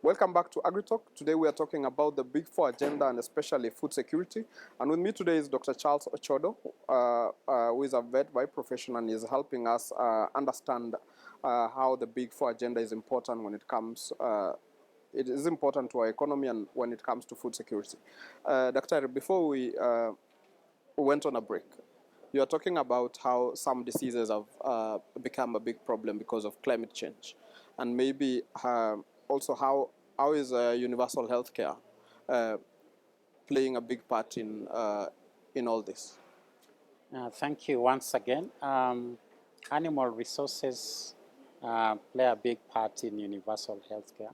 Welcome back to AgriTalk. Today we are talking about the Big Four agenda and especially food security. And with me today is Dr. Charles Ochodo, who is a vet by profession and is helping us understand how the Big Four agenda is important when it comes it is important to our economy and when it comes to food security. Dr. Before we went on a break, you are talking about how some diseases have become a big problem because of climate change, and maybe also how is universal healthcare playing a big part in all this? Thank you once again. Animal resources play a big part in universal healthcare.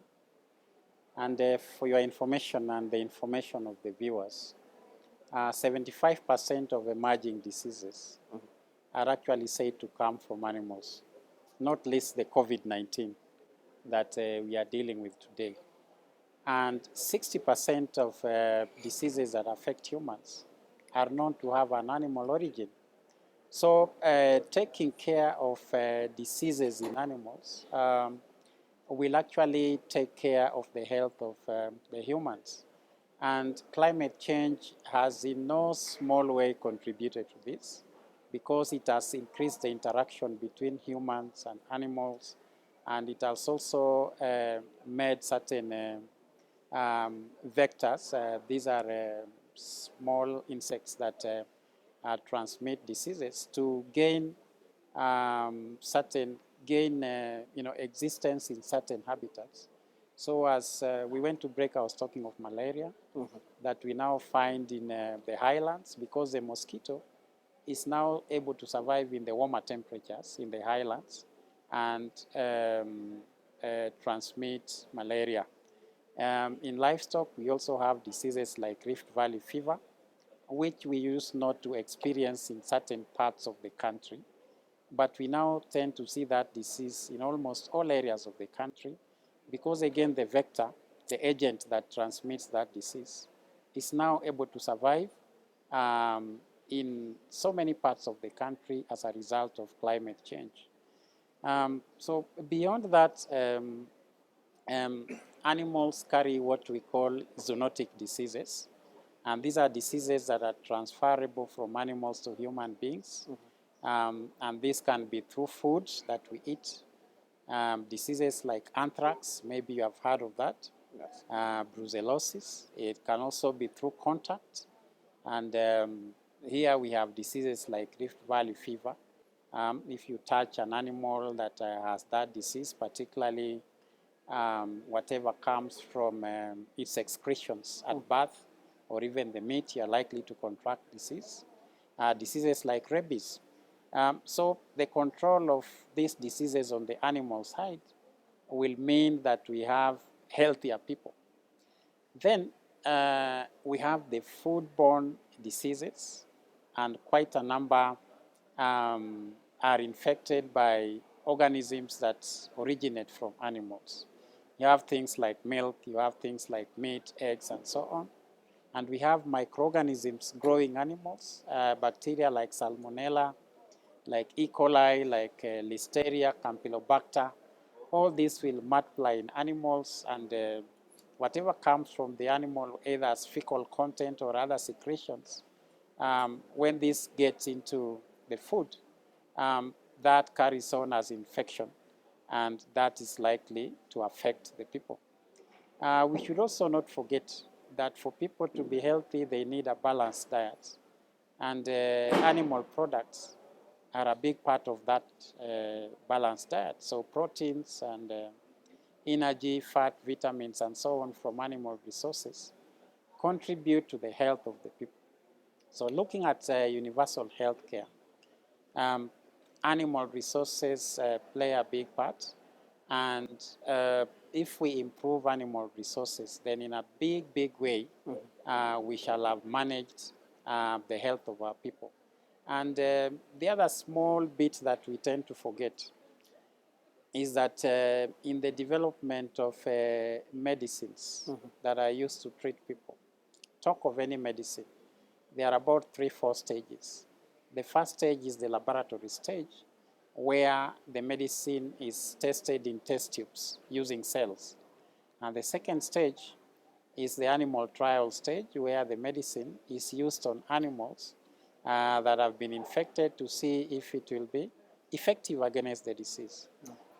And for your information and the information of the viewers, 75% of emerging diseases are actually said to come from animals, not least the COVID-19 that we are dealing with today. And 60% of diseases that affect humans are known to have an animal origin. So taking care of diseases in animals will actually take care of the health of the humans. And climate change has in no small way contributed to this because it has increased the interaction between humans and animals, and it has also made certain vectors. These are small insects that transmit diseases to gain existence in certain habitats. So as we went to break, I was talking of malaria that we now find in the highlands because the mosquito is now able to survive in the warmer temperatures in the highlands and transmit malaria. In livestock, we also have diseases like Rift Valley fever, which we used not to experience in certain parts of the country. But we now tend to see that disease in almost all areas of the country because, again, the vector, the agent that transmits that disease, is now able to survive in so many parts of the country as a result of climate change. So beyond that, animals carry what we call zoonotic diseases. And these are diseases that are transferable from animals to human beings. And this can be through food that we eat. Diseases like anthrax, maybe you have heard of that. Yes. Brucellosis. It can also be through contact. And here we have diseases like Rift Valley fever. If you touch an animal that has that disease, particularly whatever comes from its excretions at birth, or even the meat, you're likely to contract disease. Diseases like rabies. So the control of these diseases on the animal side will mean that we have healthier people. Then we have the food-borne diseases, and quite a number are infected by organisms that originate from animals. You have things like milk, you have things like meat, eggs, and so on. And we have microorganisms growing animals, bacteria like Salmonella, like E. coli, like Listeria, Campylobacter. All these will multiply in animals, and whatever comes from the animal, either as fecal content or other secretions, when this gets into the food, that carries on as infection, and that is likely to affect the people. We should also not forget that for people to be healthy, they need a balanced diet. And animal products are a big part of that balanced diet. So proteins and energy, fat, vitamins, and so on from animal resources contribute to the health of the people. So looking at universal health care, animal resources play a big part. And if we improve animal resources, then in a big, big way, we shall have managed the health of our people. And the other small bit that we tend to forget is that in the development of medicines that are used to treat people, talk of any medicine, there are about 3-4 stages. The first stage is the laboratory stage, where the medicine is tested in test tubes using cells. And the second stage is the animal trial stage, where the medicine is used on animals that have been infected to see if it will be effective against the disease.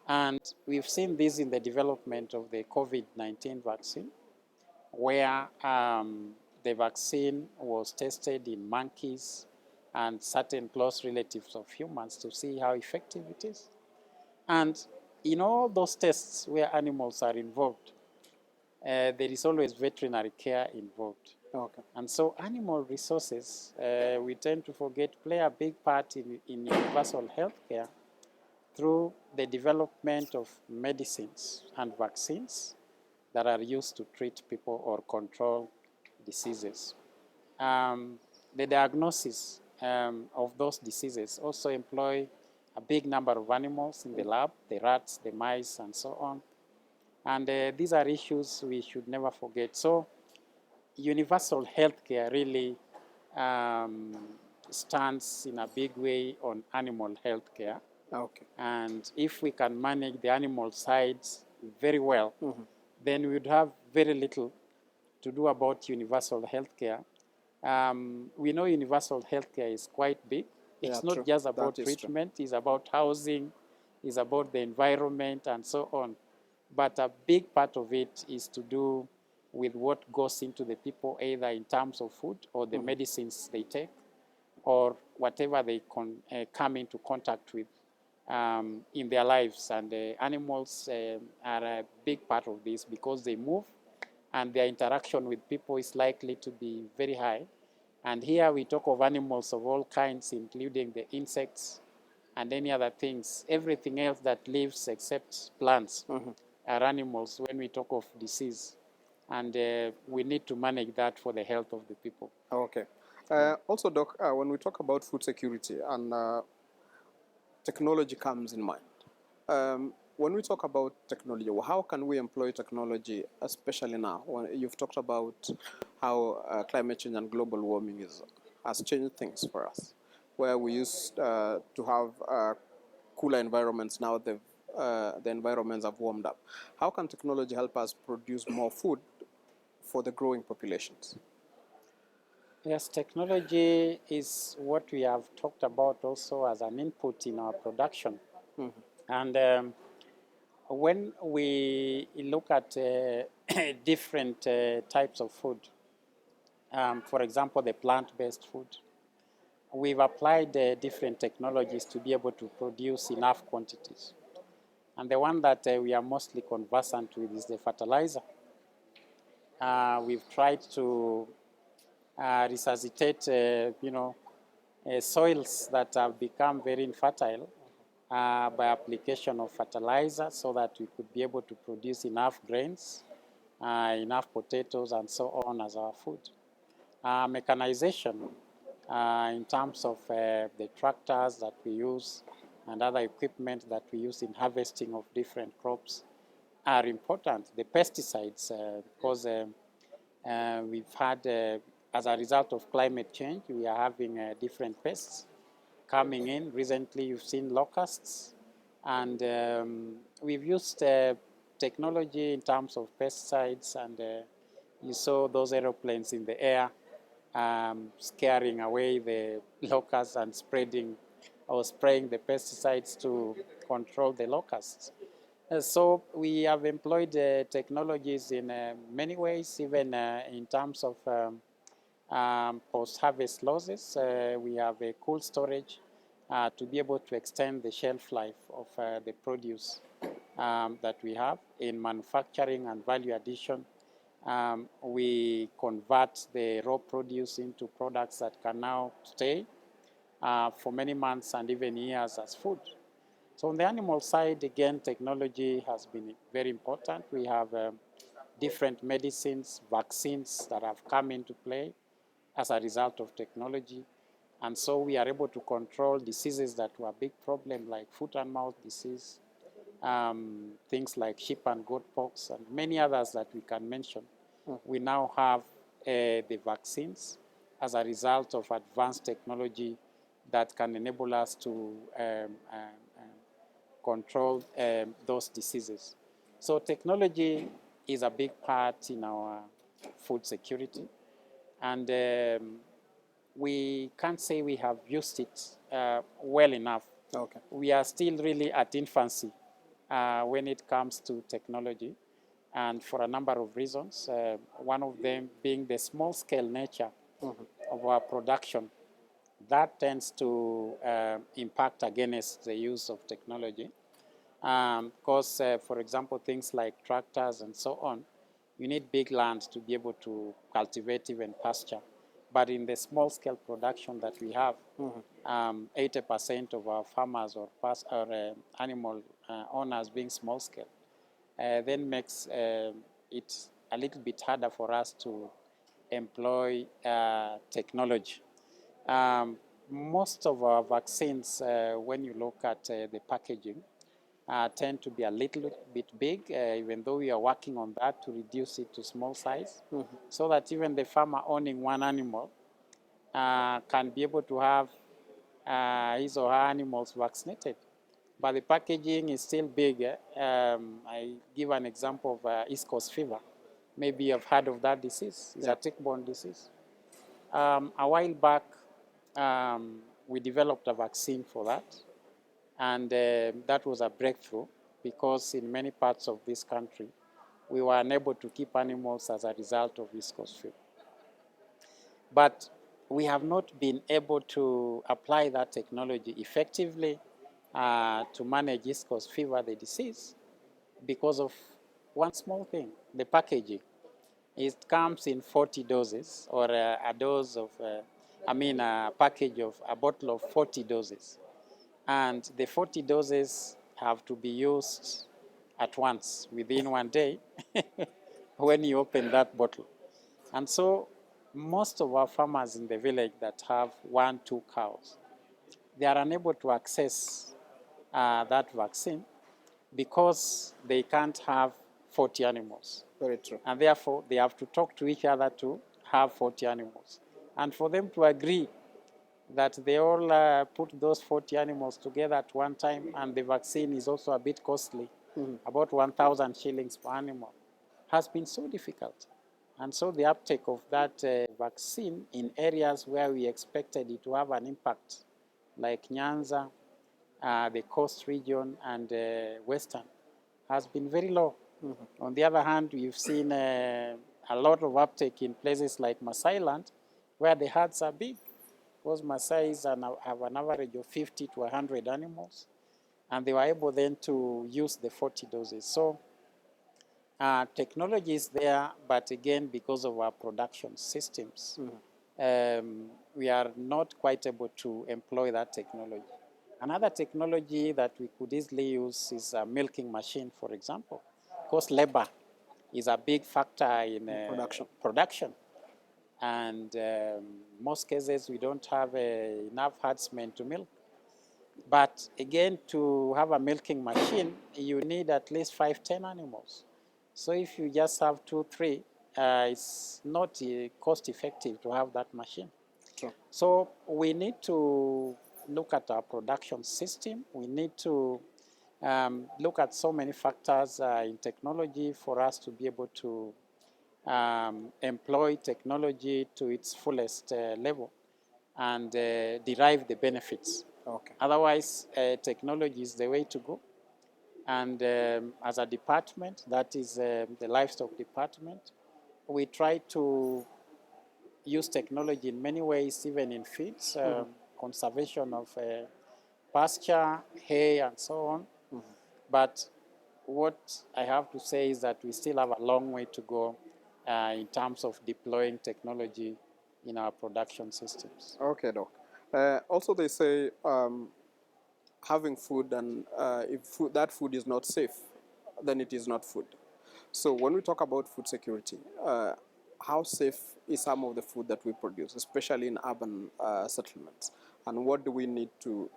And we've seen this in the development of the COVID-19 vaccine, where the vaccine was tested in monkeys and certain close relatives of humans to see how effective it is. And in all those tests where animals are involved, there is always veterinary care involved. Okay. And so animal resources, we tend to forget, play a big part in universal health care through the development of medicines and vaccines that are used to treat people or control diseases. The diagnosis of those diseases also employ a big number of animals in the lab, the rats, the mice, and so on. And these are issues we should never forget. So universal healthcare really stands in a big way on animal healthcare. Okay. And if we can manage the animal sides very well, then we would have very little to do about universal healthcare. We know universal healthcare is quite big. It's Yeah, not true. just about That is true. treatment, it's about housing, it's about the environment, and so on. But a big part of it is to do with what goes into the people, either in terms of food or the medicines they take, or whatever they come into contact with in their lives. And animals are a big part of this because they move and their interaction with people is likely to be very high. And here we talk of animals of all kinds, including the insects and any other things. Everything else that lives except plants are animals when we talk of disease. And we need to manage that for the health of the people. Okay. Also, Doc, when we talk about food security and technology comes in mind, when we talk about technology, how can we employ technology, especially now? When you've talked about how climate change and global warming has changed things for us, where we used to have cooler environments. Now the environments have warmed up. How can technology help us produce more food for the growing populations? Yes, technology is what we have talked about also as an input in our production. And when we look at different types of food, for example, the plant-based food, we've applied different technologies to be able to produce enough quantities. And the one that we are mostly conversant with is the fertilizer. We've tried to resuscitate, soils that have become very infertile by application of fertilizer so that we could be able to produce enough grains, enough potatoes, and so on as our food. Mechanization in terms of the tractors that we use and other equipment that we use in harvesting of different crops are important. The pesticides, because we've had, as a result of climate change, we are having different pests coming in. Recently, you've seen locusts, and we've used technology in terms of pesticides, and you saw those aeroplanes in the air scaring away the locusts and spraying the pesticides to control the locusts. So we have employed technologies in many ways, even in terms of post-harvest losses. We have a cold storage to be able to extend the shelf life of the produce that we have. In manufacturing and value addition, we convert the raw produce into products that can now stay for many months and even years as food. So on the animal side, again, technology has been very important. We have different medicines, vaccines that have come into play as a result of technology. And so we are able to control diseases that were a big problem, like foot and mouth disease, things like sheep and goat pox, and many others that we can mention. We now have the vaccines as a result of advanced technology that can enable us to control those diseases. So technology is a big part in our food security. And we can't say we have used it well enough. Okay. We are still really at infancy when it comes to technology, and for a number of reasons. One of them being the small-scale nature of our production. That tends to impact against the use of technology. Because, for example, things like tractors and so on, you need big land to be able to cultivate even pasture. But in the small-scale production that we have, 80% of our farmers or animal owners being small-scale, then makes it a little bit harder for us to employ technology. Most of our vaccines, when you look at the packaging, tend to be a little bit big, even though we are working on that to reduce it to small size, so that even the farmer owning one animal can be able to have his or her animals vaccinated. But the packaging is still big. I give an example of East Coast fever. Maybe you've heard of that disease. It's a tick-borne disease. A while back, we developed a vaccine for that. And that was a breakthrough because in many parts of this country, we were unable to keep animals as a result of East Coast fever. But we have not been able to apply that technology effectively to manage East Coast fever, the disease, because of one small thing, the packaging. It comes in 40 doses, or a package of a bottle of 40 doses. And the 40 doses have to be used at once within one day when you open that bottle. And so most of our farmers in the village that have 1-2 cows, they are unable to access that vaccine because they can't have 40 animals. Very true. And therefore, they have to talk to each other to have 40 animals. And for them to agree that they all put those 40 animals together at one time, and the vaccine is also a bit costly, about 1,000 shillings per animal, has been so difficult. And so the uptake of that vaccine in areas where we expected it to have an impact, like Nyanza, the coast region, and Western, has been very low. On the other hand, we've seen a lot of uptake in places like Masailand, where the herds are big. Because Maasais have an average of 50 to 100 animals, and they were able then to use the 40 doses. So technology is there, but again, because of our production systems, we are not quite able to employ that technology. Another technology that we could easily use is a milking machine, for example, because labor is a big factor in production. And most cases, we don't have enough herdsmen to milk. But again, to have a milking machine, you need at least 5-10 animals. So if you just have 2-3, it's not cost effective to have that machine. True. So we need to look at our production system. We need to look at so many factors in technology for us to be able to employ technology to its fullest level and derive the benefits. Okay. Otherwise, technology is the way to go. And as a department, that is the livestock department, we try to use technology in many ways, even in feeds, conservation of pasture, hay, and so on. But what I have to say is that we still have a long way to go in terms of deploying technology in our production systems. Okay, Doc. Also, they say having food, and if that food is not safe, then it is not food. So when we talk about food security, how safe is some of the food that we produce, especially in urban settlements? And what do we need to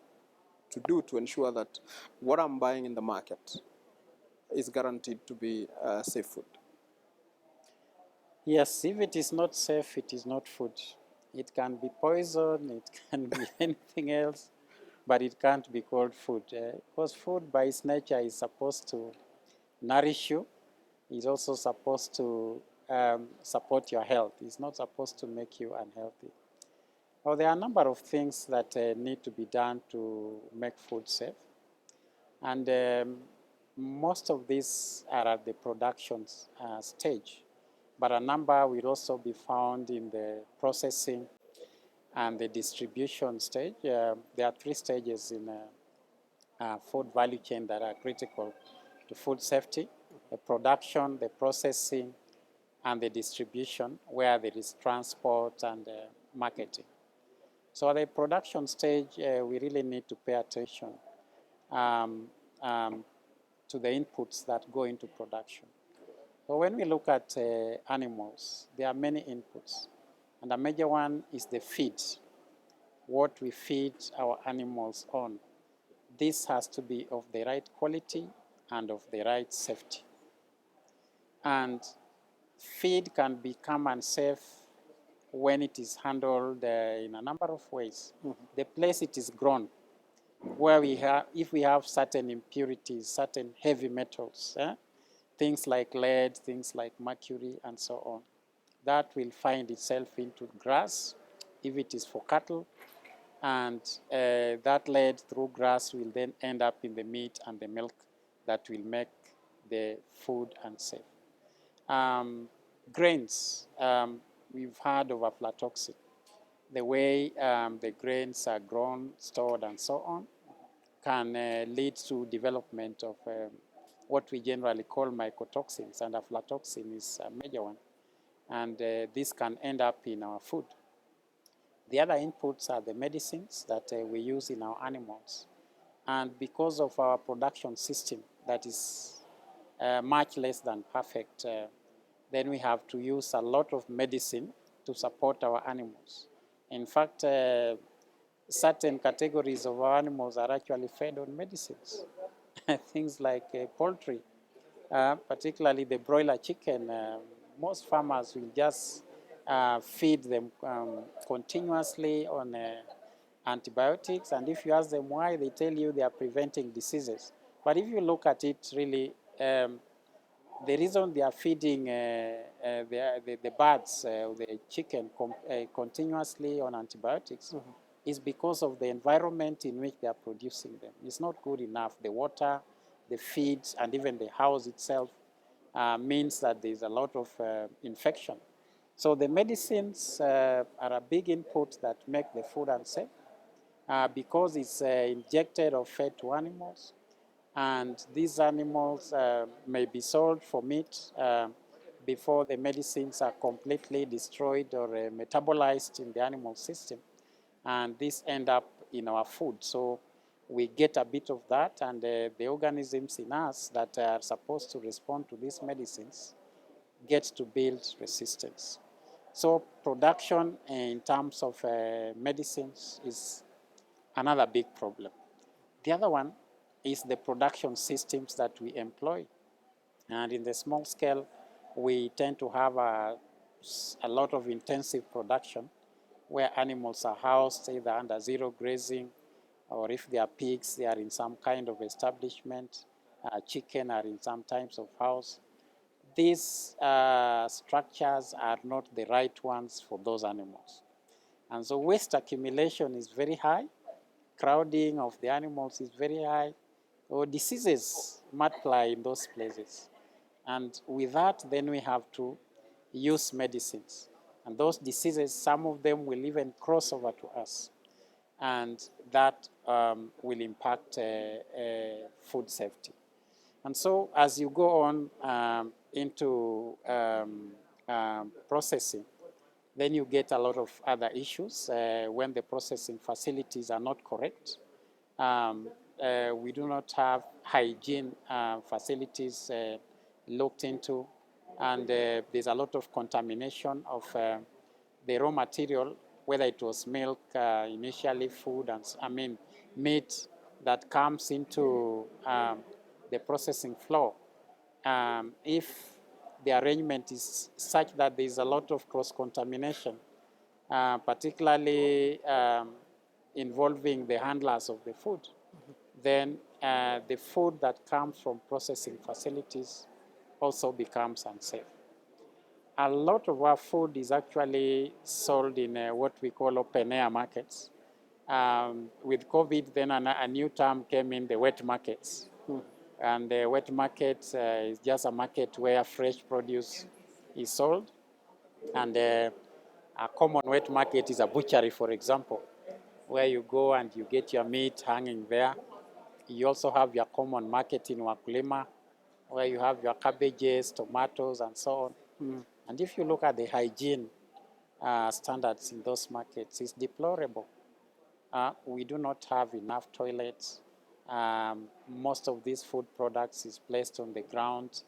do to ensure that what I'm buying in the market is guaranteed to be safe food? Yes, if it is not safe, it is not food. It can be poison, it can be anything else, but it can't be called food. Because food by its nature is supposed to nourish you, It's also supposed to support your health. It's not supposed to make you unhealthy. Well, there are a number of things that need to be done to make food safe. And most of these are at the production stage. But a number will also be found in the processing and the distribution stage. There are 3 stages in food value chain that are critical to food safety: the production, the processing, and the distribution, where there is transport and marketing. So at the production stage, we really need to pay attention um, um, to the inputs that go into production. So when we look at animals, there are many inputs, and a major one is the feed, what we feed our animals on. This has to be of the right quality and of the right safety. And feed can become unsafe when it is handled in a number of ways. The place it is grown, where if we have certain impurities, certain heavy metals, things like lead, things like mercury, and so on, that will find itself into grass if it is for cattle, and that lead through grass will then end up in the meat and the milk that will make the food unsafe. Grains, we've heard of aflatoxin. The way the grains are grown, stored, and so on can lead to development of what we generally call mycotoxins, and aflatoxin is a major one. And this can end up in our food. The other inputs are the medicines that we use in our animals. And because of our production system that is much less than perfect, then we have to use a lot of medicine to support our animals. In fact, certain categories of our animals are actually fed on medicines. Things like poultry, particularly the broiler chicken. Most farmers will just feed them continuously on antibiotics, and if you ask them why, they tell you they are preventing diseases. But if you look at it really, the reason they are feeding the birds, the chicken, continuously on antibiotics is because of the environment in which they are producing them. It's not good enough. The water, the feed, and even the house itself means that there's a lot of infection. So the medicines are a big input that make the food unsafe because it's injected or fed to animals. And these animals may be sold for meat before the medicines are completely destroyed or metabolized in the animal system. And this end up in our food. So we get a bit of that, and the organisms in us that are supposed to respond to these medicines get to build resistance. So production in terms of medicines is another big problem. The other one is the production systems that we employ. And in the small scale, we tend to have a lot of intensive production where animals are housed either under zero grazing, or if they are pigs, they are in some kind of establishment. Chicken are in some types of house. These structures are not the right ones for those animals. And so waste accumulation is very high. Crowding of the animals is very high. Or diseases multiply in those places. And with that, then we have to use medicines. And those diseases, some of them will even cross over to us. And that will impact food safety. And so as you go on into processing, then you get a lot of other issues when the processing facilities are not correct. We do not have hygiene facilities looked into, and there's a lot of contamination of the raw material, whether it was milk, initially food, and meat that comes into the processing flow. If the arrangement is such that there is a lot of cross-contamination, particularly involving the handlers of the food, then the food that comes from processing facilities also becomes unsafe. A lot of our food is actually sold in what we call open air markets. With COVID, then a new term came in, the wet markets. And the wet market is just a market where fresh produce is sold. And a common wet market is a butchery, for example, where you go and you get your meat hanging there. You also have your common market in Wakulima, where you have your cabbages, tomatoes, and so on. And if you look at the hygiene standards in those markets, it's deplorable. We do not have enough toilets. Most of these food products is placed on the ground.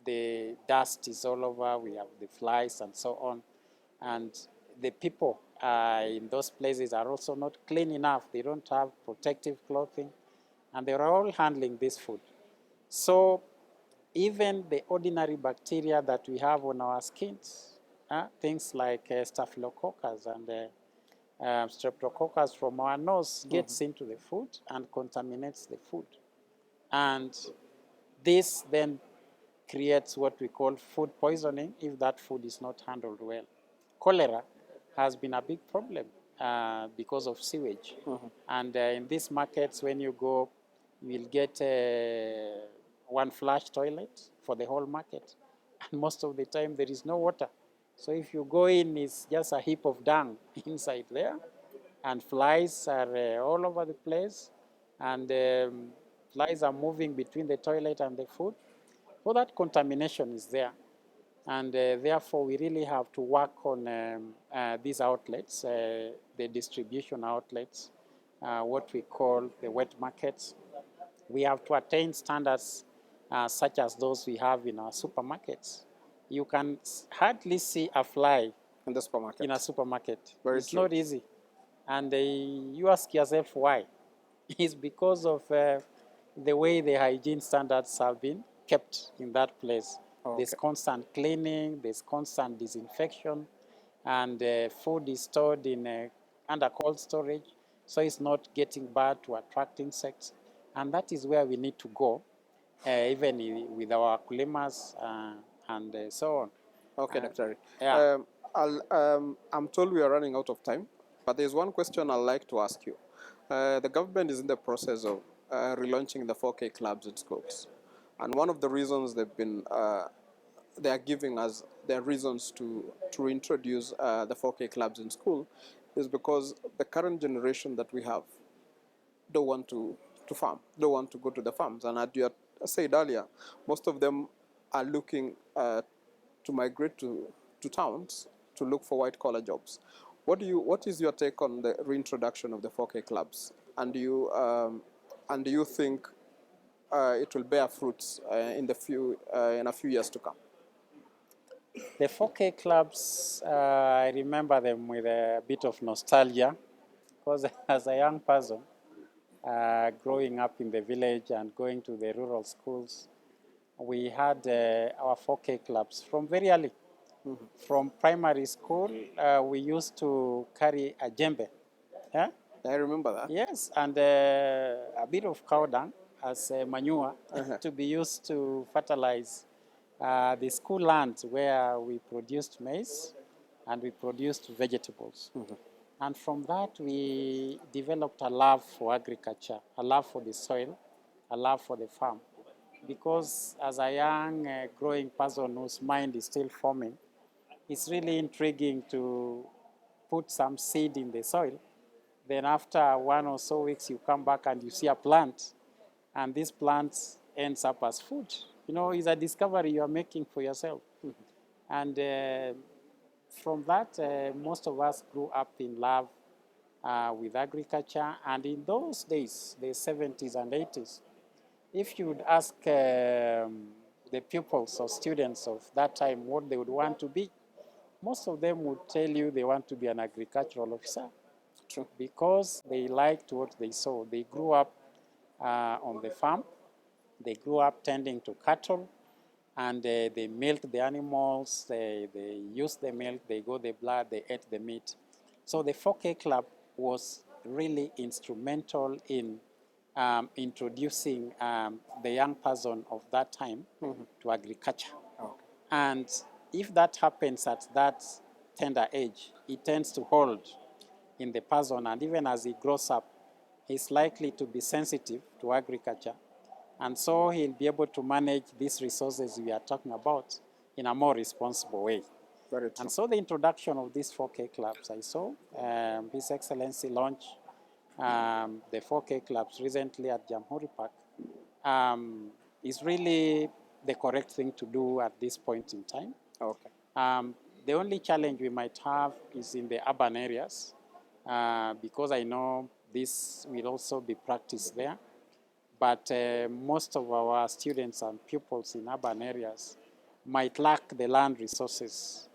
The dust is all over. We have the flies and so on. And the people in those places are also not clean enough. They don't have protective clothing. And they're all handling this food. So even the ordinary bacteria that we have on our skins, things like staphylococcus and streptococcus from our nose gets into the food and contaminates the food. And this then creates what we call food poisoning if that food is not handled well. Cholera has been a big problem because of sewage. And in these markets, when you go, you will get one flush toilet for the whole market. And most of the time, there is no water. So if you go in, it's just a heap of dung inside there. And flies are all over the place. And flies are moving between the toilet and the food. So that contamination is there. And therefore, we really have to work on these outlets, the distribution outlets, what we call the wet markets. We have to attain standards such as those we have in our supermarkets. You can hardly see a fly In the supermarket. in a supermarket. Very It's true. not easy. And you ask yourself why. It's because of the way the hygiene standards have been kept in that place. There's constant cleaning, there's constant disinfection, and food is stored in under cold storage, so it's not getting bad to attract insects. And that is where we need to go, even with our kulimas and so on. Okay, Dr. Yeah. I'm told we are running out of time, but there's one question I'd like to ask you. The government is in the process of relaunching the 4K clubs in schools. And one of the reasons they are giving us their reasons to reintroduce the 4K clubs in school is because the current generation that we have don't want to farm, don't want to go to the farms. And as you had said earlier, most of them are looking to migrate to towns to look for white-collar jobs. What is your take on the reintroduction of the 4K clubs? And do you think it will bear fruits in a few years to come? The 4K clubs, I remember them with a bit of nostalgia, because as a young person, growing up in the village and going to the rural schools, we had our 4K clubs from very early. From primary school, we used to carry a djembe. Yeah? I remember that. Yes, and a bit of cow dung as manure to be used to fertilize the school land where we produced maize and we produced vegetables. And from that, we developed a love for agriculture, a love for the soil, a love for the farm. Because as a young, growing person whose mind is still forming, it's really intriguing to put some seed in the soil. Then after 1 or so weeks, you come back and you see a plant, and this plant ends up as food. You know, it's a discovery you are making for yourself. And from that, most of us grew up in love with agriculture. And in those days, the 70s and 80s, if you would ask the pupils or students of that time what they would want to be, most of them would tell you they want to be an agricultural officer. True. Because they liked what they saw. They grew up on the farm. They grew up tending to cattle, and they milked the animals. They used the milk. They got the blood. They ate the meat. So the 4K Club was really instrumental in introducing the young person of that time to agriculture. Okay. And if that happens at that tender age, it tends to hold in the person, and even as he grows up, he's likely to be sensitive to agriculture, and so he'll be able to manage these resources we are talking about in a more responsible way. Very true. And so the introduction of these 4K clubs, I saw His Excellency launch the 4K clubs recently at Jamhuri Park, is really the correct thing to do at this point in time. Okay. The only challenge we might have is in the urban areas, because I know this will also be practiced there. But most of our students and pupils in urban areas might lack the land resources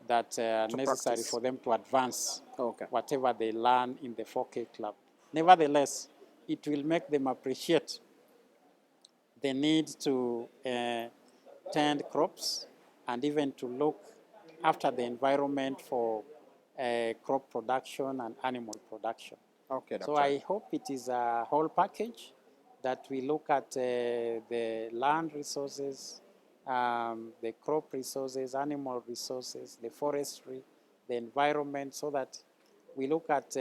that are necessary practice. for them to advance Okay. whatever they learn in the 4K club. Nevertheless, it will make them appreciate the need to tend crops and even to look after the environment for crop production and animal production. Okay, So Dr. I hope it is a whole package that we look at the land resources, the crop resources, animal resources, the forestry, the environment, so that we look at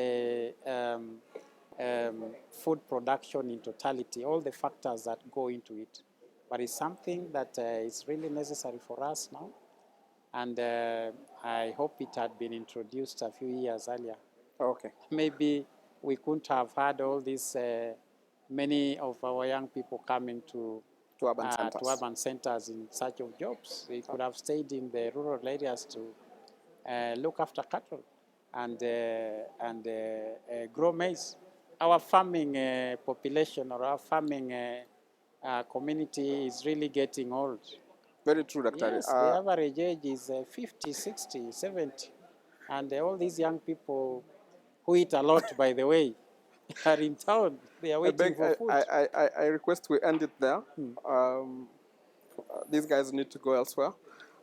food production in totality, all the factors that go into it. But it's something that is really necessary for us now, and I hope it had been introduced a few years earlier. Okay. Maybe we couldn't have had all these, many of our young people coming to urban centers in search of jobs. They could have stayed in the rural areas to look after cattle and grow maize. Our farming population or our farming community is really getting old. Very true, Dr. Yes, the average age is 50, 60, 70. And all these young people who eat a lot, by the way, are in town. They are waiting for food. I request we end it there. These guys need to go elsewhere.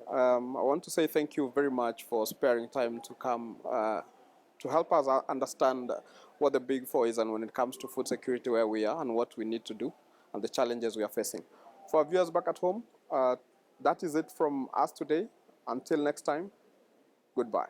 I want to say thank you very much for sparing time to come to help us understand what the Big Four is and when it comes to food security where we are and what we need to do and the challenges we are facing. For our viewers back at home, that is it from us today. Until next time, goodbye.